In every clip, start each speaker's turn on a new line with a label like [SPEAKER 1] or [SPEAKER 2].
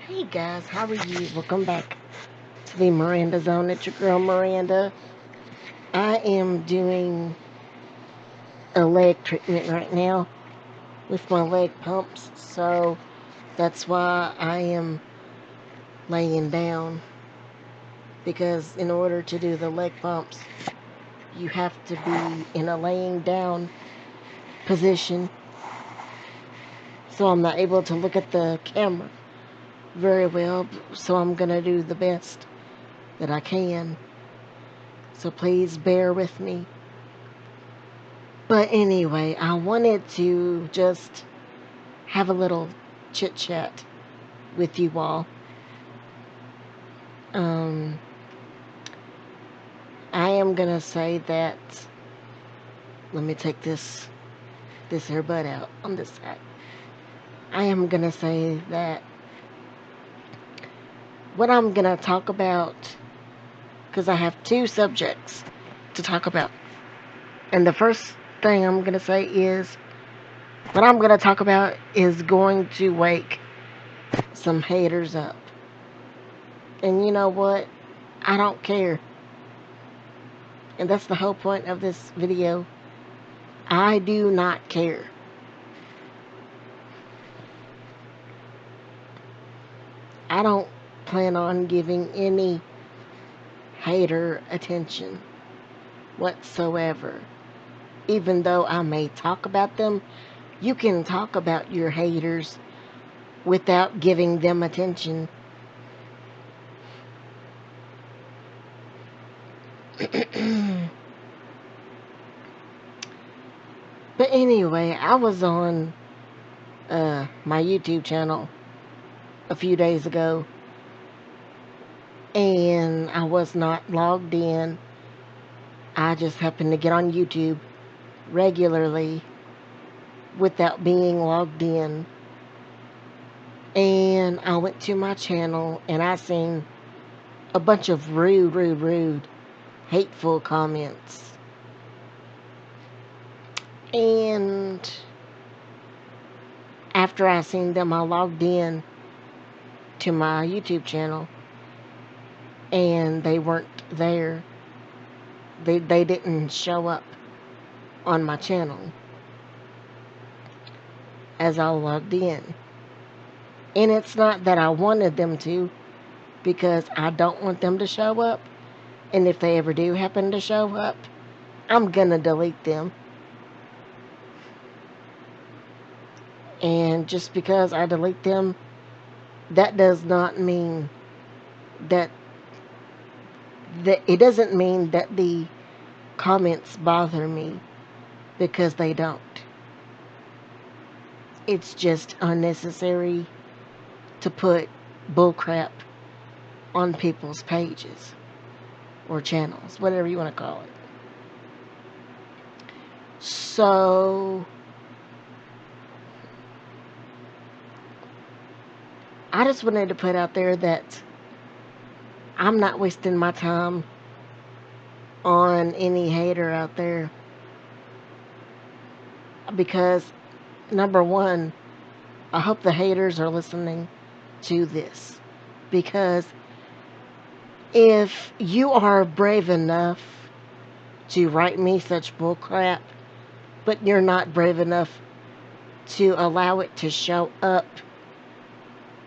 [SPEAKER 1] Hey guys, how are you? Welcome back to the Miranda Zone. It's your girl Miranda. I am doing a leg treatment right now with my leg pumps, so that's why I am laying down. Because in order to do the leg pumps, you have to be in a laying down position, so I'm not able to look at the camera very well. So I'm gonna do the best that I can. So please bear with me. But anyway, I wanted to just have a little chit chat with you all. Um, I am gonna say that. Let me take this earbud out on this side. I am gonna say that what I'm gonna talk about, because I have two subjects to talk about, and the first thing I'm gonna say is what I'm gonna talk about is going to wake some haters up. And you know what? I don't care. And that's the whole point of this video. I do not care. I don't plan on giving any hater attention whatsoever. Even though I may talk about them, you can talk about your haters without giving them attention. But anyway, I was on my YouTube channel a few days ago, and I was not logged in. I just happened to get on YouTube regularly without being logged in. And I went to my channel and I seen a bunch of rude, hateful comments. And after I seen them, I logged in to my YouTube channel and they weren't there. They didn't show up on my channel as I logged in. And it's not that I wanted them to, because I don't want them to show up. And if they ever do happen to show up, I'm gonna delete them. And just because I delete them, that does not mean that it doesn't mean that the comments bother me, because they don't. It's just unnecessary to put bullcrap on people's pages or channels, whatever you want to call it. So I just wanted to put out there that I'm not wasting my time on any hater out there, because number one, I hope the haters are listening to this, because if you are brave enough to write me such bullcrap, but you're not brave enough to allow it to show up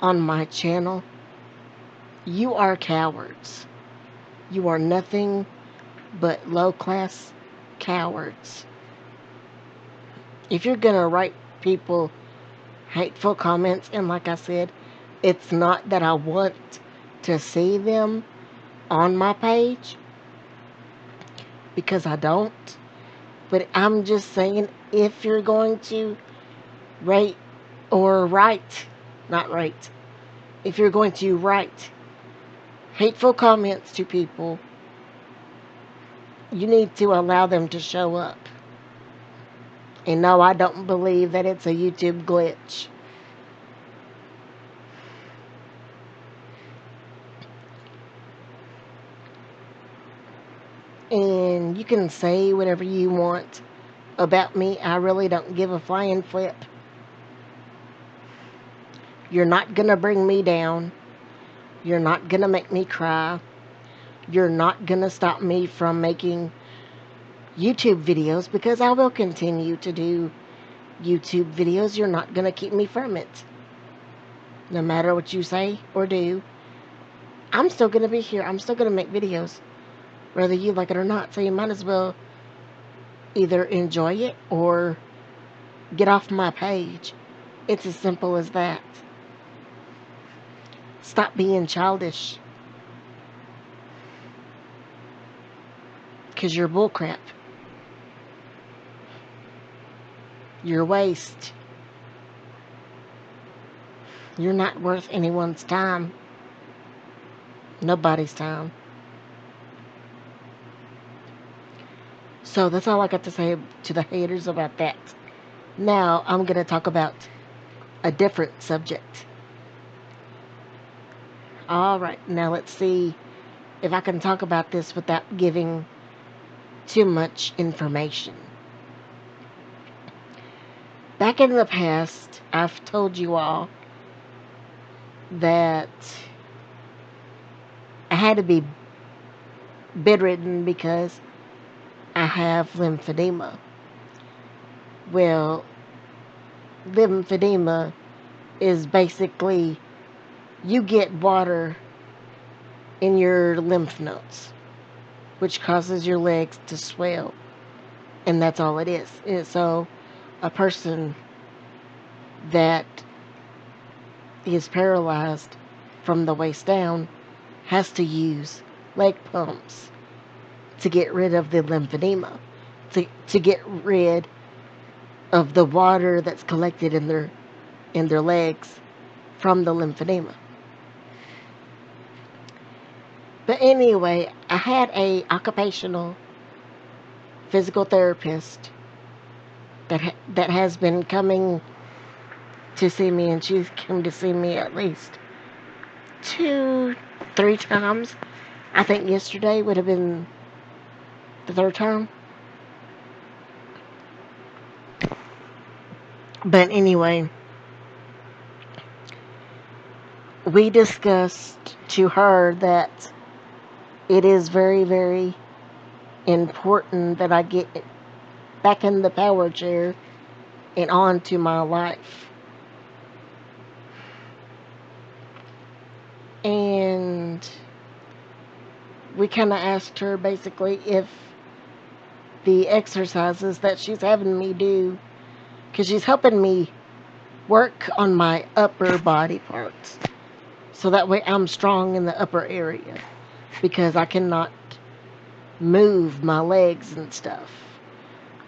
[SPEAKER 1] on my channel, you are cowards. You are nothing but low-class cowards. If you're gonna write people hateful comments, and like I said, it's not that I want to see them on my page, because I don't, but I'm just saying, if you're going to rate or write, not rate, if you're going to write hateful comments to people, you need to allow them to show up. And no, I don't believe that it's a YouTube glitch. And you can say whatever you want about me. I really don't give a flying flip. You're not going to bring me down. You're not going to make me cry. You're not going to stop me from making YouTube videos because I will continue to do YouTube videos. You're not going to keep me from it. No matter what you say or do, I'm still going to be here. I'm still going to make videos, whether you like it or not. So you might as well either enjoy it or get off my page. It's as simple as that. Stop being childish. Because you're bullcrap. You're waste. You're not worth anyone's time. Nobody's time. So that's all I got to say to the haters about that. Now I'm going to talk about a different subject. Alright, now let's see if I can talk about this without giving too much information. Back in the past, I've told you all that I had to be bedridden because I have lymphedema. Well, lymphedema is basically you get water in your lymph nodes, which causes your legs to swell. And that's all it is. And so a person that is paralyzed from the waist down has to use leg pumps to get rid of the lymphedema, to get rid of the water that's collected in their legs from the lymphedema. But anyway, I had a occupational physical therapist that has been coming to see me, and she's come to see me at least 2-3 times. I think yesterday would have been the third time. But anyway, we discussed to her that it is very, very important that I get back in the power chair and on to my life. And we kind of asked her basically if the exercises that she's having me do, because she's helping me work on my upper body parts, so that way I'm strong in the upper area, because I cannot move my legs and stuff,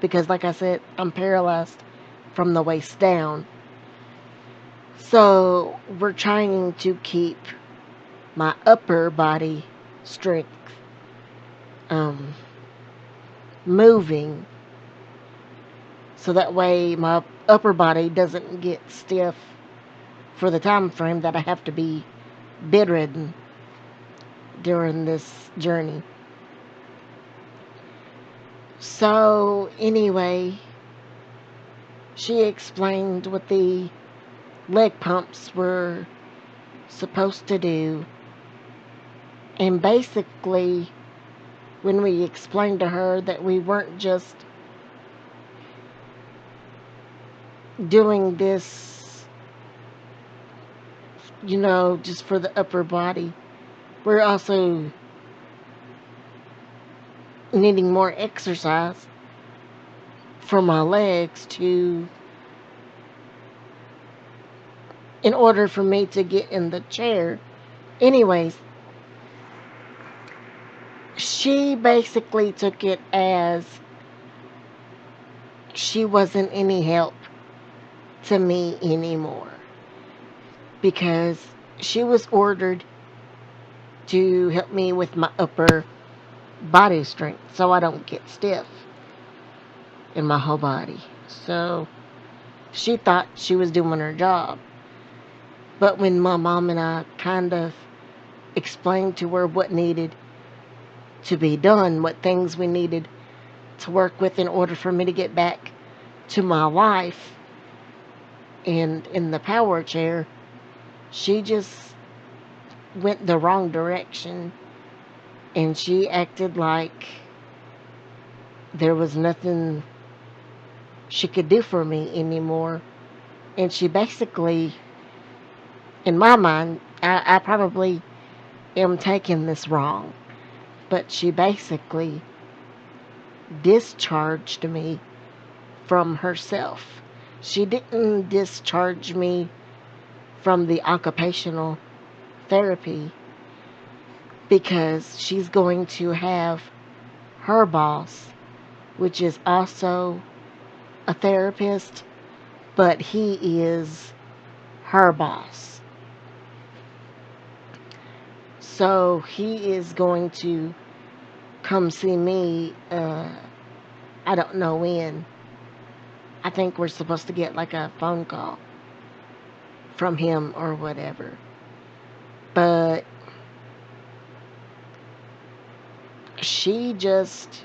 [SPEAKER 1] because like I said, I'm paralyzed from the waist down. So we're trying to keep my upper body strength moving, so that way my upper body doesn't get stiff for the time frame that I have to be bedridden during this journey. So anyway, she explained what the leg pumps were supposed to do. And basically, when we explained to her that we weren't just doing this, just for the upper body, we're also needing more exercise for my legs in order for me to get in the chair. Anyways, she basically took it as she wasn't any help to me anymore, because she was ordered to help me with my upper body strength so I don't get stiff in my whole body. So she thought she was doing her job. But when my mom and I kind of explained to her what needed to be done, what things we needed to work with in order for me to get back to my life and in the power chair, She just went the wrong direction, and she acted like there was nothing she could do for me anymore. And she basically, in my mind, I probably am taking this wrong, but she basically discharged me from herself. She didn't discharge me from the occupational therapy because she's going to have her boss, which is also a therapist, but he is her boss. So he is going to come see me, I don't know when. I think we're supposed to get like a phone call from him or whatever. But she just,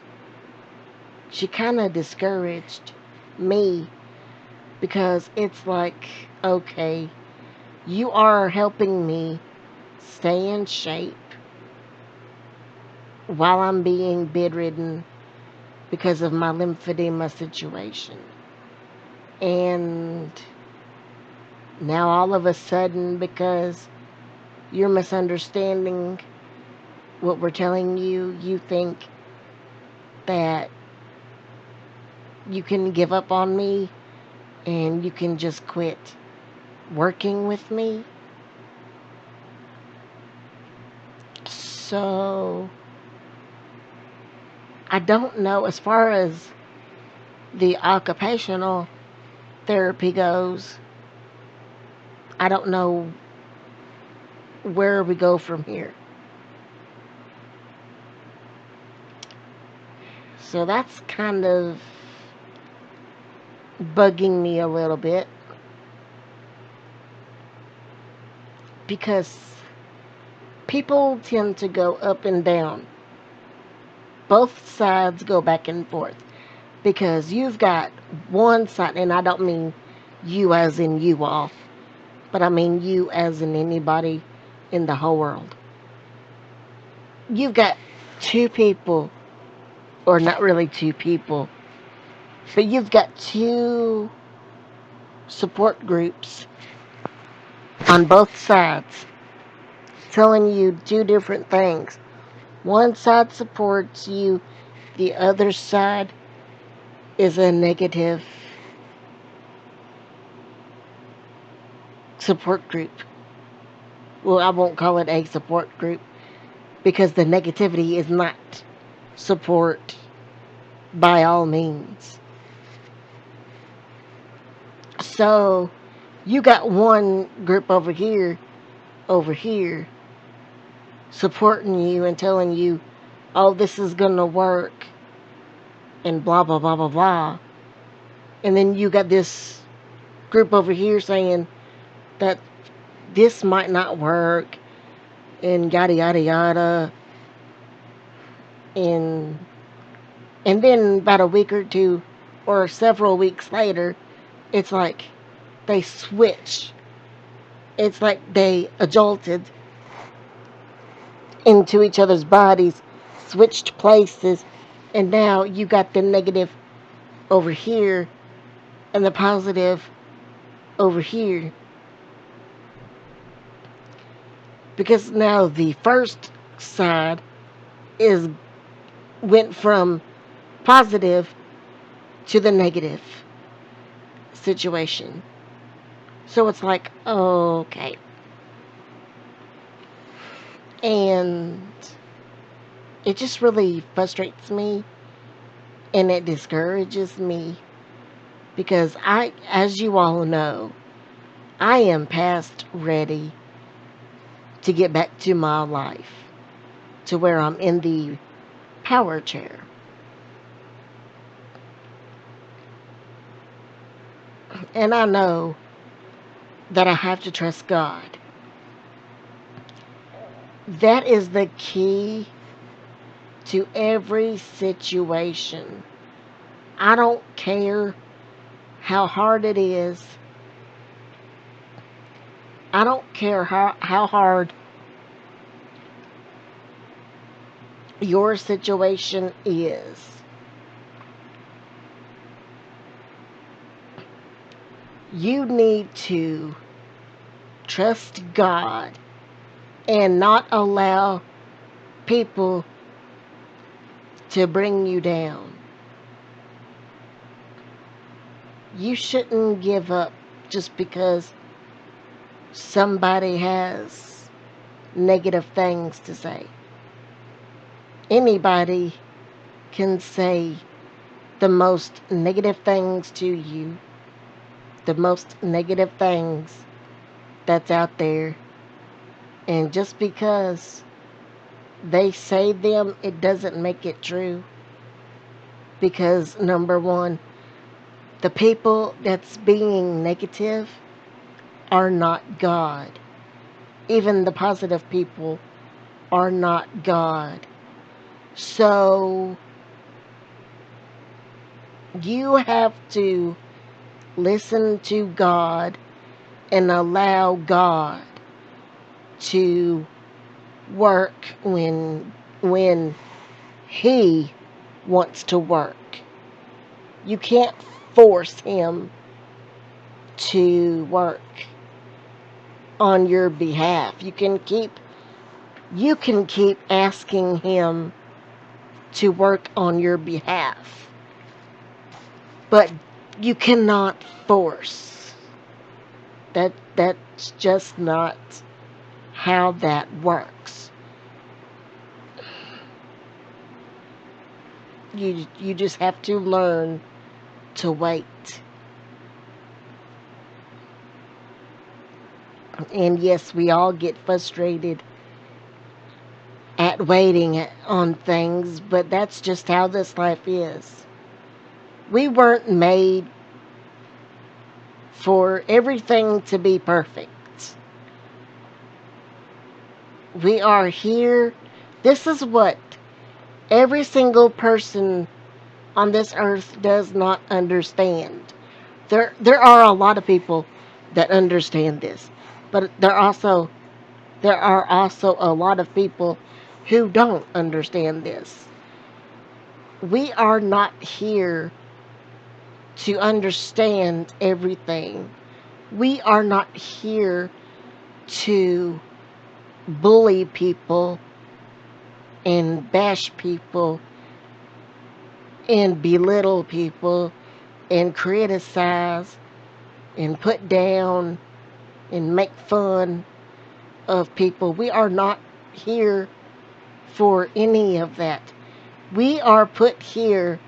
[SPEAKER 1] she kind of discouraged me because it's like, okay, you are helping me stay in shape while I'm being bedridden because of my lymphedema situation. And now all of a sudden, because you're misunderstanding what we're telling you, you think that you can give up on me and you can just quit working with me. So, I don't know as far as the occupational therapy goes. I don't know where we go from here. So that's kind of bugging me a little bit because people tend to go up and down. Both sides go back and forth because you've got one side, and I don't mean you as in you all, but I mean you as in anybody in the whole world. You've got two people, or not really two people, but you've got two support groups on both sides telling you two different things. One side supports you, the other side is a negative support group. Well, I won't call it a support group because the negativity is not support by all means. So, you got one group over here, supporting you and telling you, oh, this is gonna work, and blah, blah, blah, blah, blah. And then you got this group over here saying that this might not work, and yada, yada, yada. And, and then about a week or two, or several weeks later, it's like they switch. It's like they adulted into each other's bodies, switched places, and now you got the negative over here and the positive over here. Because now the first side is went from positive to the negative situation. So it's like, okay. And it just really frustrates me and it discourages me because as you all know, I am past ready to get back to my life to where I'm in the power chair. And I know that I have to trust God. That is the key to every situation. I don't care how hard it is. I don't care how hard your situation is. You need to trust God and not allow people to bring you down. You shouldn't give up just because somebody has negative things to say. Anybody can say the most negative things to you, the most negative things that's out there. And just because they say them, it doesn't make it true. Because, number one, the people that's being negative are not God. Even the positive people are not God. So, you have to listen to God and allow God to work when he wants to work. You can't force him to work on your behalf. You can keep asking him to work on your behalf, but you cannot force. That's just not how that works. You just have to learn to wait. And yes, we all get frustrated at waiting on things, but that's just how this life is. We weren't made for everything to be perfect. We are here. This is what every single person on this earth does not understand. There are a lot of people that understand this, but there are also a lot of people who don't understand this. We are not here to understand everything. We are not here to bully people and bash people and belittle people and criticize and put down and make fun of people. We are not here for any of that. We are put here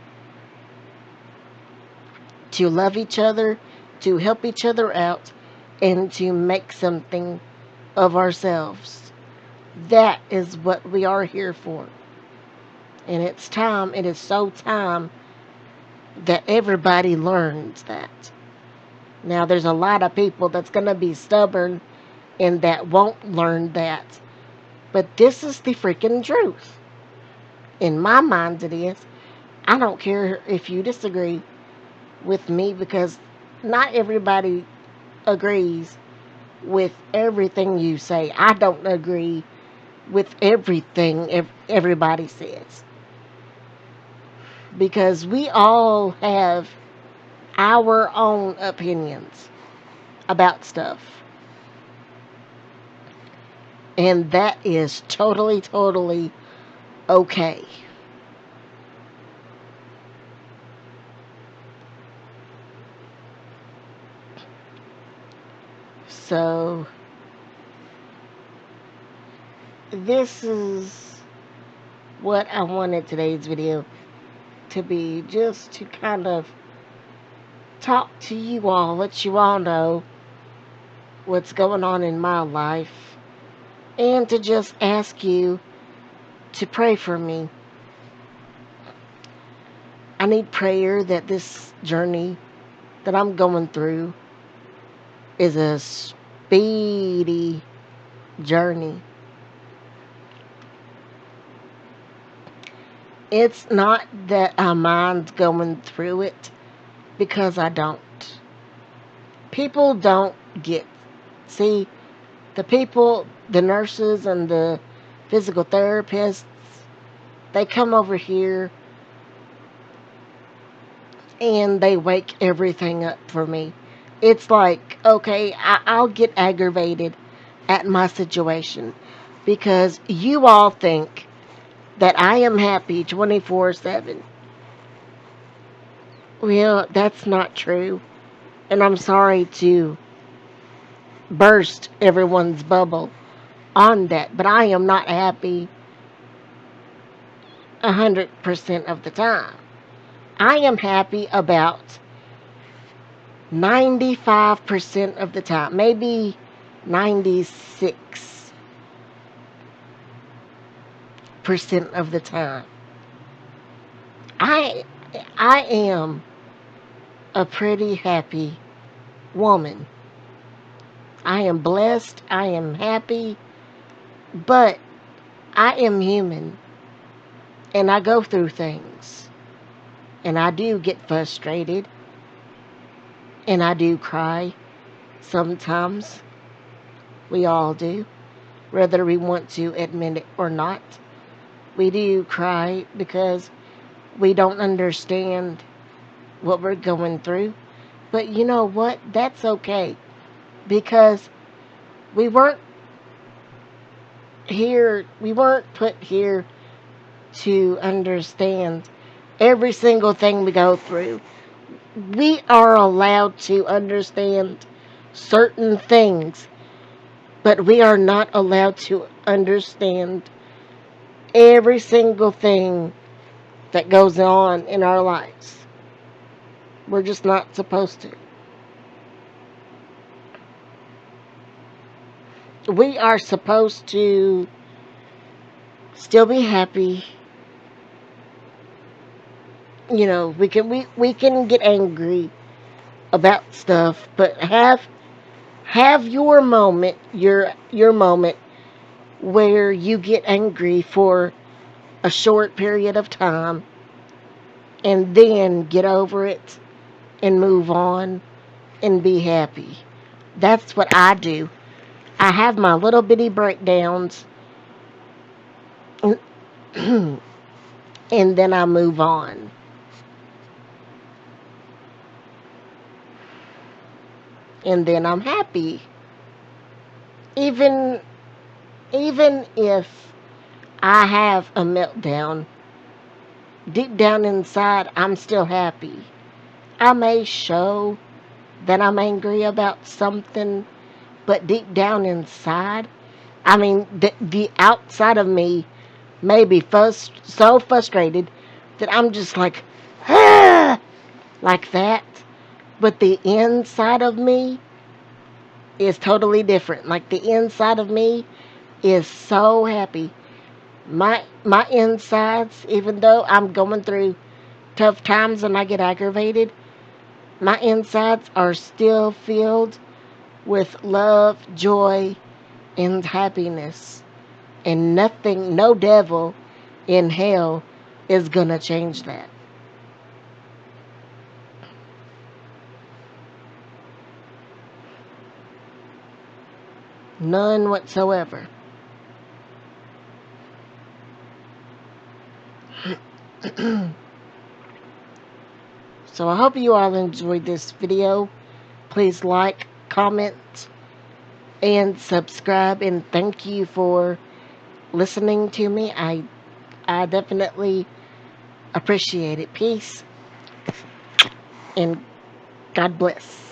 [SPEAKER 1] to love each other, to help each other out, and to make something of ourselves. That is what we are here for. And it's time, it is so time that everybody learns that. Now, there's a lot of people that's going to be stubborn and that won't learn that. But this is the freaking truth. In my mind, it is. I don't care if you disagree with me because not everybody agrees with everything you say. I don't agree with everything everybody says because we all have our own opinions about stuff. And that is totally, totally okay. So, this is what I wanted today's video to be, just to kind of talk to you all, let you all know what's going on in my life, and to just ask you to pray for me. I need prayer that this journey that I'm going through is a speedy journey. It's not that I mind going through it because I don't. People don't get. See, The people, the nurses and the physical therapists, they come over here and they wake everything up for me. It's like, okay, I'll get aggravated at my situation because you all think that I am happy 24/7. Well, that's not true. And I'm sorry to burst everyone's bubble on that, but I am not happy 100% of the time. I am happy about 95% of the time, maybe 96% of the time. I I am a pretty happy woman. I am blessed, I am happy, but I am human and I go through things and I do get frustrated and I do cry sometimes. We all do, whether we want to admit it or not. We do cry because we don't understand what we're going through. But you know what? That's okay because we weren't we weren't put here to understand every single thing we go through. We are allowed to understand certain things, but we are not allowed to understand every single thing that goes on in our lives. We're just not supposed to. We are supposed to still be happy. You know, we can get angry about stuff, but have your moment, your moment where you get angry for a short period of time and then get over it and move on and be happy. That's what I do. I have my little bitty breakdowns and, and then I move on. And then I'm happy. Even even if I have a meltdown, deep down inside I'm still happy. I may show that I'm angry about something, but deep down inside, I mean, the outside of me may be so frustrated that I'm just like, ah, like that. But the inside of me is totally different. Like the inside of me is so happy. My insides, even though I'm going through tough times and I get aggravated, my insides are still filled with love, joy, and happiness. And nothing, no devil in hell is gonna change that. None whatsoever. So I hope you all enjoyed this video. Please like, comment, and subscribe. And thank you for listening to me. I definitely appreciate it. Peace and God bless.